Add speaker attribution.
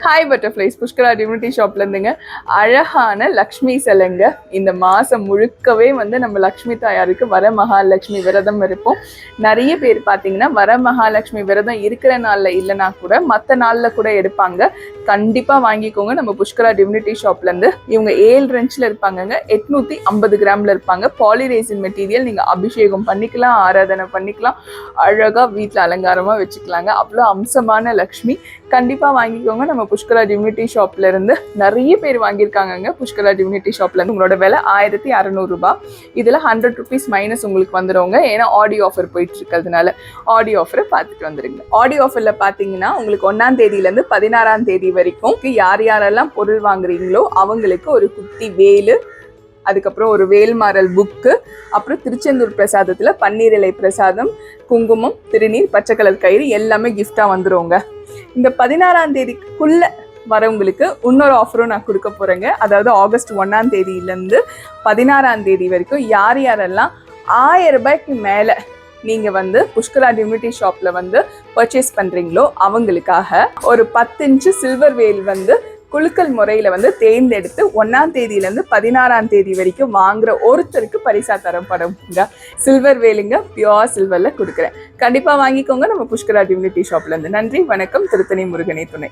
Speaker 1: Hi butterflies, Pushkara divinity ஷாப்ல இருந்துங்க. அழகான லக்ஷ்மி சிலைங்க. இந்த மாசம் முழுக்கவே நம்ம லக்ஷ்மி தாயாருக்கு வர மகாலட்சுமி விரதம் இருப்போம். நிறைய பேர் பார்த்தீங்கன்னா வர மகாலட்சுமி விரதம் இருக்கிற நாள்ல இல்லைனா கூட மற்ற நாள்ல கூட எடுப்பாங்க. கண்டிப்பா வாங்கிக்கோங்க. நம்ம புஷ்கரா டிவினிட்டி ஷாப்ல இருந்து. இவங்க 7 ரெஞ்சில் இருப்பாங்க. 850 கிராம்ல இருப்பாங்க. பாலிரேசின் மெட்டீரியல். நீங்க அபிஷேகம் பண்ணிக்கலாம், ஆராதனை பண்ணிக்கலாம், அழகா வீட்டில் அலங்காரமா வச்சுக்கலாங்க. அவ்வளோ அம்சமான லக்ஷ்மி. கண்டிப்பா வாங்கிக்கோங்க. நம்ம புஷ்கரா டிவினிட்டி ஷாப்ல இருந்து நிறைய பேர் வாங்கியிருக்காங்க. புஷ்கரா டிவினிட்டி ஷாப்ல இருந்து. உங்களோட விலை 1600 ரூபாய். இதுல 100 ருபீஸ் மைனஸ் உங்களுக்கு வந்துடுங்க. ஏன்னா ஆடியோ ஆஃபர் போயிட்டு இருக்கிறதுனால ஆடியோ ஆஃபரை பார்த்துட்டு வந்துருங்க. ஆடியோ ஆஃபர்ல பாத்தீங்கன்னா உங்களுக்கு 1ஆம் தேதியில இருந்து 16ஆம் தேதி வரைக்கும் யார் யாரெல்லாம் பொருள் வாங்குறீங்களோ அவங்களுக்கு ஒரு குட்டி வேலு, அதுக்கப்புறம் ஒரு வேல்மாறல் புக்கு, அப்புறம் திருச்செந்தூர் பிரசாதத்துல பன்னீர் இலை பிரசாதம், குங்குமம், திருநீர், பச்சை கலர் கயிறு எல்லாமே கிஃப்டா வந்துருங்க. இந்த 16ஆம் தேதிக்குள்ள வரவங்களுக்கு இன்னொரு ஆஃபரும் நான் கொடுக்க போறேங்க. அதாவது ஆகஸ்ட் 1ஆம் தேதியிலேருந்து 16ஆம் தேதி வரைக்கும் யார் யாரெல்லாம் 1000 ரூபாய்க்கு மேல நீங்க புஷ்கரா டிவினிட்டி ஷாப்ல பர்ச்சேஸ் பண்றீங்களோ அவங்களுக்காக ஒரு 10 இன்ச்சு சில்வர் வேல் குலுக்கல் முறையில தேர்ந்தெடுத்து 1ஆம் தேதியிலேருந்து 16ஆம் தேதி வரைக்கும் வாங்குற ஒருத்தருக்கு பரிசா தரப்படுங்க. சில்வர் வேலுங்க, பியோர் சில்வர்ல கொடுக்குறேன். கண்டிப்பா வாங்கிக்கோங்க நம்ம புஷ்கரா டிவினிட்டி ஷாப்ல இருந்து. நன்றி, வணக்கம். திருத்தணி முருகனே துணை.